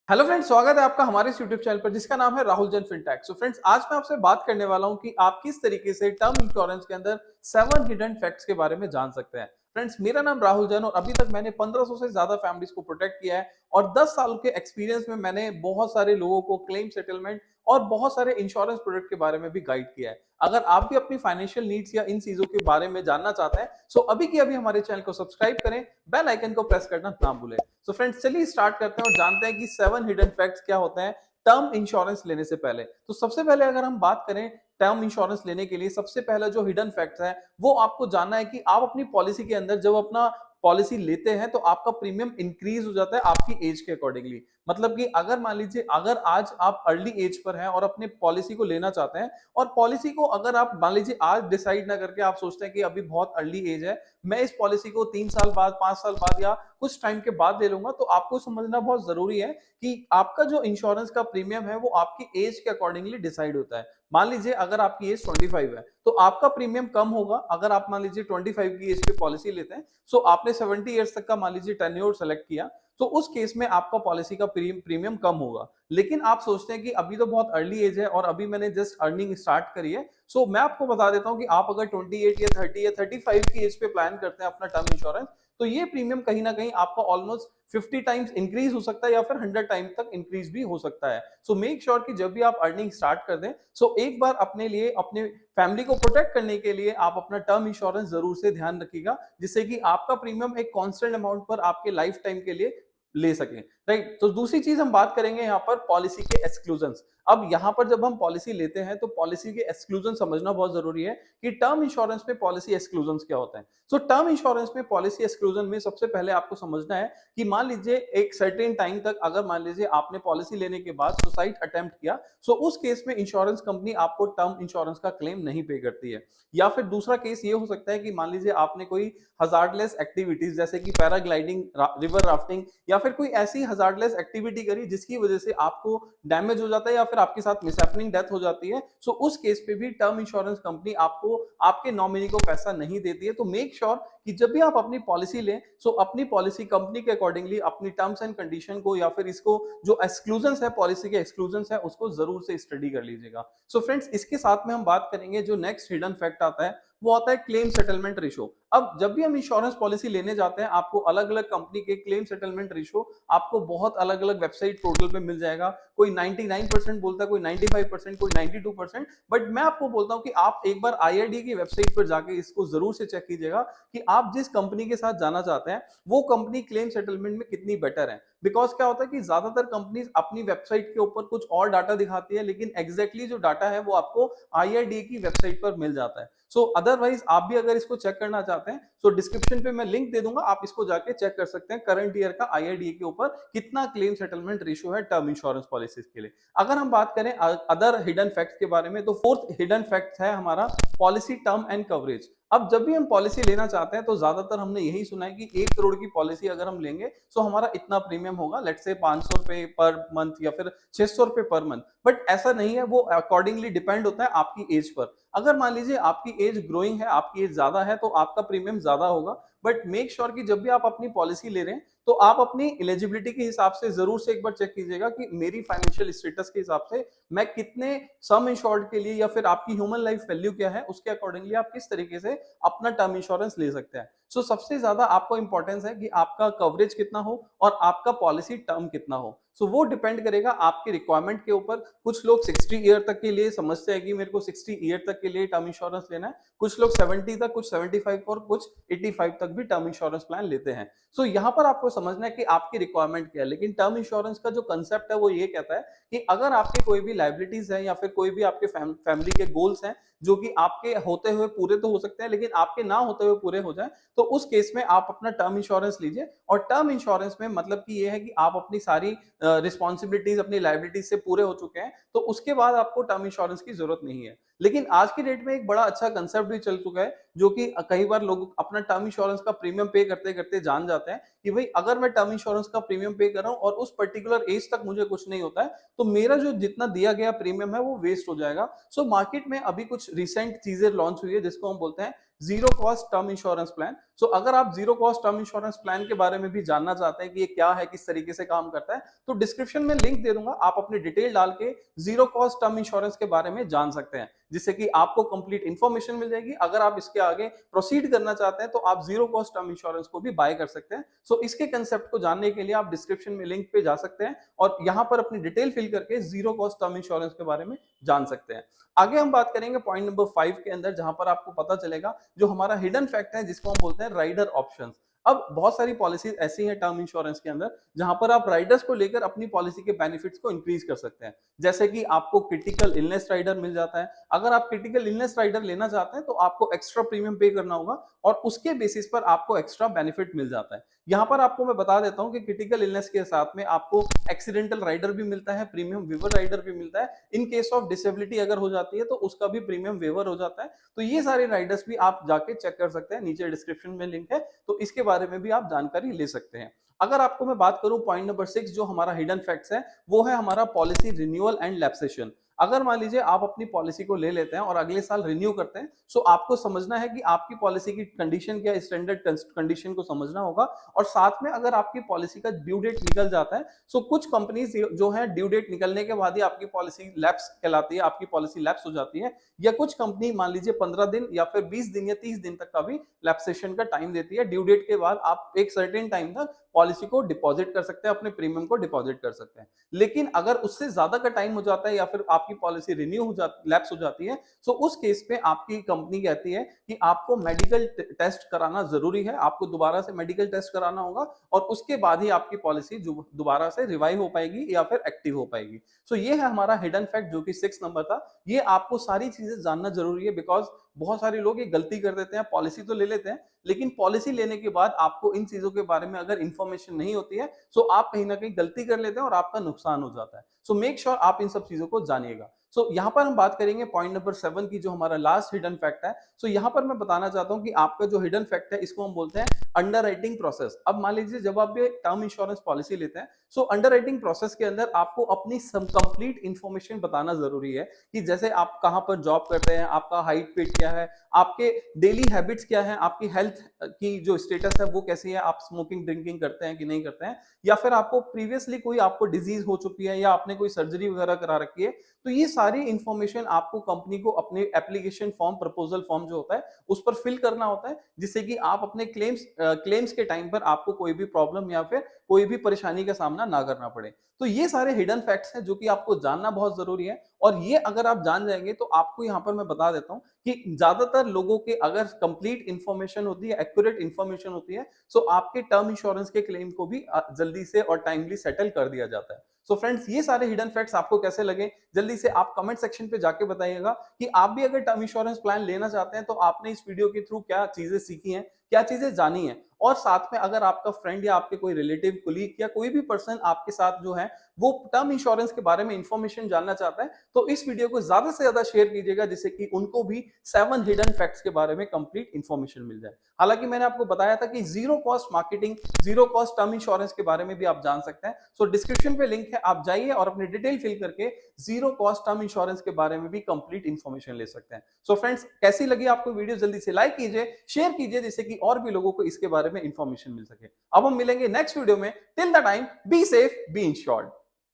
Hello friends, स्वागत है आपका हमारे इस यूट्यूब चैनल पर जिसका नाम है Rahul Jain fintech. So friends, आज मैं आपसे बात करने वाला हूं कि आप किस तरीके से टर्म इंश्योरेंस के अंदर 7 हिडन फैक्ट्स के बारे में जान सकते हैं। फ्रेंड्स, मेरा नाम राहुल जैन और अभी तक मैंने 1500 से ज्यादा फैमिलीज को प्रोटेक्ट किया है और 10 साल के एक्सपीरियंस में मैंने बहुत सारे लोगों को क्लेम सेटलमेंट और बहुत सारे इंश्योरेंस प्रोडक्ट के बारे में भी गाइड किया है। अगर आप भी अपनी फाइनेंशियल नीड्स या इन चीजों के बारे में जानना चाहते हैं, सो अभी के अभी हमारे चैनल को सब्सक्राइब करें, बेल आइकन को प्रेस करना ना भूलें। सो फ्रेंड्स, चलिए स्टार्ट करते हैं और जानते हैं कि 7 हिडन फैक्ट्स क्या होते हैं टर्म इंश्योरेंस लेने से पहले। तो सबसे पहले अगर हम बात करें टर्म इंश्योरेंस लेने के लिए, सबसे पहला जो हिडन फैक्ट्स है वो आपको जानना है कि आप अपनी पॉलिसी के अंदर जब अपना पॉलिसी लेते हैं तो आपका प्रीमियम इंक्रीज हो जाता है आपकी एज के अकॉर्डिंगली। मतलब कि अगर मान लीजिए अगर आज आप अर्ली एज पर हैं और अपने पॉलिसी को लेना चाहते हैं और पॉलिसी को अगर आप मान लीजिए आज डिसाइड ना करके आप सोचते हैं कि अभी बहुत अर्ली एज है, मैं इस पॉलिसी को 3 साल बाद, 5 साल बाद या कुछ टाइम के बाद ले लूंगा, तो आपको समझना बहुत जरूरी है कि आपका जो इंश्योरेंस का प्रीमियम है वो आपकी एज के अकॉर्डिंगली डिसाइड होता है। मान लीजिए अगर आपकी एज 25 है तो आपका प्रीमियम कम होगा। अगर आप मान लीजिए 25 की एज पे पॉलिसी लेते हैं, सो आपने 70 ईयर्स तक का मान लीजिए टेन्योर सेलेक्ट किया, तो उस केस में आपका पॉलिसी का प्रीमियम कम होगा। लेकिन आप सोचते हैं कि अभी तो बहुत अर्ली एज है और अभी मैंने जस्ट अर्निंग स्टार्ट करी है, सो मैं आपको बता देता हूं कि आप अगर 28 या 30 या 35 की एज पे प्लान करते हैं अपना टर्म इंश्योरेंस, तो ये प्रीमियम कहीं ना कहीं आपका ऑलमोस्ट 50 टाइम्स इंक्रीज हो सकता है या फिर 100 टाइम तक इंक्रीज भी हो सकता है। सो मेक श्योर कि जब भी आप अर्निंग स्टार्ट कर दें, सो एक बार अपने लिए, अपने फैमिली को प्रोटेक्ट करने के लिए आप अपना टर्म इंश्योरेंस जरूर से ध्यान रखिएगा, जिससे कि आपका प्रीमियम एक कांस्टेंट अमाउंट पर आपके लाइफ टाइम के लिए ले सकें। राइट, तो दूसरी चीज हम बात करेंगे यहाँ पर पॉलिसी के एक्सक्लूजन्स। अब यहाँ पर जब हम पॉलिसी लेते हैं तो पॉलिसी के एक्सक्लूजन समझना बहुत जरूरी है कि टर्म इंश्योरेंस में पॉलिसी एक्सक्लूजन क्या होते हैं। सो टर्म इंश्योरेंस में पॉलिसी एक्सक्लूजन में सबसे पहले आपको समझना है कि मान लीजिए एक सर्टेन टाइम तक अगर मान लीजिए आपने पॉलिसी लेने के बाद सुसाइड अटेम्प्ट किया, सो उस केस में इंश्योरेंस कंपनी आपको टर्म इंश्योरेंस का क्लेम नहीं पे करती है। या फिर दूसरा केस ये हो सकता है कि मान लीजिए आपने कोई हजार्डलेस एक्टिविटीज जैसे कि पैराग्लाइडिंग, रिवर राफ्टिंग या फिर कोई ऐसी हजार्डलेस एक्टिविटी करी जिसकी वजह से आपको डैमेज हो जाता है या फिर आपके साथ मिसहैपनिंग डेथ हो जाती है, सो उस केस पे भी टर्म इंश्योरेंस कंपनी आपको आपके नॉमिनी को पैसा नहीं देती है। तो मेक श्योर कि जब भी आप अपनी पॉलिसी लें, सो अपनी पॉलिसी कंपनी के अकॉर्डिंगली अपनी टर्म्स एंड कंडीशन को या फिर इसको जो एक्सक्लूजन है, पॉलिसी के एक्सक्लूजन है, उसको जरूर से स्टडी कर लीजिएगा। सो फ्रेंड्स, इसके साथ में हम बात करेंगे जो नेक्स्ट हिडन फैक्ट आता है वो आता है क्लेम सेटलमेंट रेशो। अब जब भी हम इंश्योरेंस पॉलिसी लेने जाते हैं, आपको अलग अलग कंपनी के क्लेम सेटलमेंट रेशो आपको बहुत अलग अलग वेबसाइट पोर्टल पे मिल जाएगा। कोई 99% बोलता है, कोई 95%, कोई 92%। बट मैं आपको बोलता हूं कि आप एक बार आईआरडी की वेबसाइट पर जाके इसको जरूर से चेक कीजिएगा कि आप जिस कंपनी के साथ जाना चाहते हैं वो कंपनी क्लेम सेटलमेंट में कितनी बेटर है। बिकॉज क्या होता है कि ज्यादातर कंपनीज अपनी वेबसाइट के ऊपर कुछ और डाटा दिखाती है, लेकिन एग्जैक्टली जो डाटा है वो आपको आईआरडी की वेबसाइट पर मिल जाता है। सो अदरवाइज आप भी अगर इसको चेक करना चाहते हैं, सो डिस्क्रिप्शन पे मैं लिंक दे दूंगा, आप इसको जाके चेक कर सकते हैं करंट ईयर का आईआरडीए के ऊपर कितना क्लेम सेटलमेंट रेशियो है टर्म इंश्योरेंस पॉलिसीज के लिए। अगर हम बात करें अदर हिडन फैक्ट्स के बारे में, तो फोर्थ हिडन फैक्ट है हमारा पॉलिसी टर्म एंड कवरेज। अब जब भी हम पॉलिसी लेना चाहते हैं तो ज्यादातर हमने यही सुना है कि 1 करोड़ की पॉलिसी अगर हम लेंगे तो हमारा इतना प्रीमियम होगा, लेट्स से 500 रुपए पर मंथ या फिर 600 रुपए पर मंथ। बट ऐसा नहीं है, वो अकॉर्डिंगली डिपेंड होता है आपकी एज पर। अगर मान लीजिए आपकी एज ग्रोइंग है, आपकी एज ज्यादा है, तो आपका प्रीमियम ज्यादा होगा। बट मेक श्योर कि जब भी आप अपनी पॉलिसी ले रहे हैं तो आप अपनी एलिजिबिलिटी के हिसाब से जरूर से एक बार चेक कीजिएगा कि मेरी फाइनेंशियल स्टेटस के हिसाब से मैं कितने सम इंश्योर्ड के लिए या फिर आपकी ह्यूमन लाइफ वैल्यू क्या है उसके अकॉर्डिंगली आप किस तरीके से अपना टर्म इंश्योरेंस ले सकते हैं। सो सबसे ज्यादा आपको इंपॉर्टेंस है कि आपका कवरेज कितना हो और आपका पॉलिसी टर्म कितना हो। सो वो डिपेंड करेगा आपकी रिक्वायरमेंट के ऊपर। कुछ लोग 60 ईयर तक के लिए समझते हैं कि मेरे को 60 ईयर तक के लिए टर्म इंश्योरेंस लेना है, कुछ लोग 70 तक, कुछ 75 और कुछ 85 तक भी टर्म इंश्योरेंस प्लान लेते हैं। सो यहाँ पर आपको समझना है कि आपकी रिक्वायरमेंट क्या है। लेकिन टर्म इंश्योरेंस का जो कंसेप्ट है वो ये कहता है कि अगर आपके कोई भी लाइबिलिटीज है या फिर कोई भी आपके फैमिली के गोल्स हैं जो कि आपके होते हुए पूरे तो हो सकते हैं लेकिन आपके ना होते हुए पूरे हो जाए, तो उस केस में आप अपना टर्म इंश्योरेंस लीजिए। और टर्म इंश्योरेंस में मतलब कि ये है कि आप अपनी सारी रिस्पॉन्सिबिलिटीज, अपनी लाइबिलिटीज से पूरे हो चुके हैं, तो उसके बाद आपको टर्म इंश्योरेंस की जरूरत नहीं है। लेकिन आज की डेट में एक बड़ा अच्छा कंसेप्ट भी चल चुका है जो कि कई बार लोग अपना टर्म इंश्योरेंस का प्रीमियम पे करते करते जान जाते हैं कि भाई अगर मैं टर्म इंश्योरेंस का प्रीमियम पे कर रहा हूं और उस पर्टिकुलर एज तक मुझे कुछ नहीं होता है, तो मेरा जो जितना दिया गया प्रीमियम है वो वेस्ट हो जाएगा। सो मार्केट में अभी कुछ रिसेंट चीजें लॉन्च हुई है जिसको हम बोलते हैं zero cost term insurance plan. So अगर आप zero cost term insurance plan के बारे में भी जानना चाहते हैं कि ये क्या है, किस तरीके से काम करता है, तो डिस्क्रिप्शन में लिंक दे दूंगा, आप अपनी डिटेल डाल के जीरो कॉस्ट टर्म इंश्योरेंस के बारे में जान सकते हैं, जिससे कि आपको कंप्लीट इंफॉर्मेशन मिल जाएगी। अगर आप इसके आगे प्रोसीड करना चाहते हैं तो आप जीरो कॉस्ट टर्म इंश्योरेंस को भी बाय कर सकते हैं। सो इसके कंसेप्ट को जानने के लिए आप डिस्क्रिप्शन में लिंक पे जा सकते हैं और यहां पर अपनी डिटेल फिल करके जीरो कॉस्ट टर्म इंश्योरेंस के बारे में जान सकते हैं। आगे हम बात करेंगे पॉइंट नंबर 5 के अंदर, जहां पर आपको पता चलेगा जो हमारा हिडन फैक्ट है, जिसको हम बोलते हैं राइडर ऑप्शंस। अब बहुत सारी पॉलिसीज ऐसी हैं टर्म इंश्योरेंस के अंदर जहां पर आप राइडर्स को लेकर अपनी पॉलिसी के बेनिफिट्स को इंक्रीज कर सकते हैं। जैसे कि आपको क्रिटिकल इलनेस राइडर मिल जाता है। अगर आप क्रिटिकल इलनेस राइडर लेना चाहते हैं तो आपको एक्स्ट्रा प्रीमियम पे करना होगा और उसके बेसिस पर आपको एक्स्ट्रा बेनिफिट मिल जाता है। यहाँ पर आपको मैं बता देता हूँ कि क्रिटिकल इलनेस के साथ में आपको एक्सीडेंटल राइडर भी मिलता है, प्रीमियम वेवर राइडर भी मिलता है। इन केस ऑफ डिसेबिलिटी अगर हो जाती है तो उसका भी प्रीमियम वेवर हो जाता है। तो ये सारे राइडर्स भी आप जाके चेक कर सकते हैं, नीचे डिस्क्रिप्शन में लिंक है, तो इसके बारे में भी आप जानकारी ले सकते हैं। अगर आपको मैं बात करूं पॉइंट नंबर 6 जो हमारा हिडन फैक्ट्स है, वो है हमारा पॉलिसी रिन्यूअल एंड लैप्सेशन। अगर मान लीजिए आप अपनी पॉलिसी को ले लेते हैं और अगले साल रिन्यू करते हैं, सो आपको समझना है कि आपकी पॉलिसी की कंडीशन क्या है, स्टैंडर्ड कंडीशन को समझना होगा। और साथ में अगर आपकी पॉलिसी का ड्यू डेट निकल जाता है, सो कुछ कंपनीज जो है ड्यू डेट निकलने के बाद ही आपकी पॉलिसी लैप्स कहलाती है, आपकी पॉलिसी लैप्स हो जाती है। या कुछ कंपनी मान लीजिए 15 दिन या फिर 20 दिन या 30 दिन तक का भी लैप्सेशन का टाइम देती है। ड्यू डेट के बाद आप एक सर्टेन टाइम तक पॉलिसी को डिपॉजिट कर सकते हैं, अपने प्रीमियम को डिपॉजिट कर सकते हैं। लेकिन अगर उससे ज्यादा का टाइम हो जाता है या फिर आपकी पॉलिसी रिन्यू हो जाती, लैप्स हो जाती है, सो उस केस पे आपकी कंपनी कहती है कि आपको मेडिकल टेस्ट कराना जरूरी है, आपको दोबारा से मेडिकल टेस्ट कराना होगा और उसके बाद ही आपकी पॉलिसी दोबारा से रिवाइव हो पाएगी या फिर एक्टिव हो पाएगी। सो ये है हमारा हिडन फैक्ट जो कि 6 नंबर था। ये आपको सारी चीजें जानना जरूरी है, बिकॉज बहुत सारे लोग ये गलती कर देते हैं, पॉलिसी तो ले लेते हैं लेकिन पॉलिसी लेने के बाद आपको इन चीजों के बारे में अगर इंफॉर्मेशन नहीं होती है, सो आप कहीं ना कहीं गलती कर लेते हैं और आपका नुकसान हो जाता है। सो मेक श्योर आप इन सब चीजों को जानिएगा। सो यहाँ पर हम बात करेंगे पॉइंट नंबर 7 की, जो हमारा लास्ट हिडन फैक्ट है। सो यहाँ पर मैं बताना चाहता हूँ कि आपका जो हिडन फैक्ट है, इसको हम बोलते हैं अंडरराइटिंग प्रोसेस। अब मान लीजिए जब आप ये टर्म इंश्योरेंस पॉलिसी लेते हैं, सो अंडरराइटिंग प्रोसेस के अंदर आपको अपनी कंप्लीट इंफॉर्मेशन बताना जरूरी है कि जैसे आप कहाँ पर जॉब करते हैं, आपका हाइट वेट क्या है, आपके डेली हैबिट्स क्या है, आपकी हेल्थ की जो स्टेटस है वो कैसी है, आप स्मोकिंग ड्रिंकिंग करते हैं कि नहीं करते हैं, या फिर आपको प्रीवियसली कोई आपको डिजीज हो चुकी है या आपने कोई सर्जरी वगैरह करा रखी है। तो ये सारी इंफॉर्मेशन आपको कंपनी को अपने एप्लीकेशन फॉर्म, प्रपोजल फॉर्म जो होता है उस पर फिल करना होता है, जिससे कि आप अपने क्लेम्स के टाइम पर आपको कोई भी प्रॉब्लम या फिर कोई भी परेशानी का सामना ना करना पड़े। तो ये सारे हिडन फैक्ट्स हैं जो कि आपको जानना बहुत जरूरी है। और ये अगर आप जान जाएंगे तो आपको यहाँ पर मैं बता देता हूँ कि ज्यादातर लोगों के अगर कंप्लीट इंफॉर्मेशन होती है, एक्यूरेट इंफॉर्मेशन होती है, सो आपके टर्म इंश्योरेंस के क्लेम को भी जल्दी से और टाइमली सेटल कर दिया जाता है। सो फ्रेंड्स, ये सारे हिडन फैक्ट्स आपको कैसे लगे, जल्दी से आप कमेंट सेक्शन पे जाके बताइएगा कि आप भी अगर टर्म इंश्योरेंस प्लान लेना चाहते हैं तो आपने इस वीडियो के थ्रू क्या चीजें सीखी हैं, क्या चीजें जानी है। और साथ में अगर आपका फ्रेंड या आपके कोई रिलेटिव, कोलीग या कोई भी पर्सन आपके साथ जो है वो टर्म इंश्योरेंस के बारे में इंफॉर्मेशन जानना चाहता है, तो इस वीडियो को ज्यादा से ज्यादा शेयर कीजिएगा, जिससे कि उनको भी 7 हिडन फैक्ट्स के बारे में कंप्लीट इंफॉर्मेशन मिल जाए। हालांकि मैंने आपको बताया था कि zero cost marketing, zero cost term insurance के बारे में भी आप जान सकते हैं। सो डिस्क्रिप्शन पे लिंक है, आप जाइए और अपनी डिटेल फिल करके जीरो कॉस्ट टर्म इंश्योरेंस के बारे में भी कंप्लीट इंफॉर्मेशन ले सकते हैं। सो फ्रेंड्स, कैसी लगी आपको वीडियो, जल्दी से लाइक कीजिए, शेयर कीजिए, जिससे कि और भी लोगों को इसके बारे में इंफॉर्मेशन मिल सके। अब हम मिलेंगे नेक्स्ट वीडियो में। Till the time, be safe, be insured.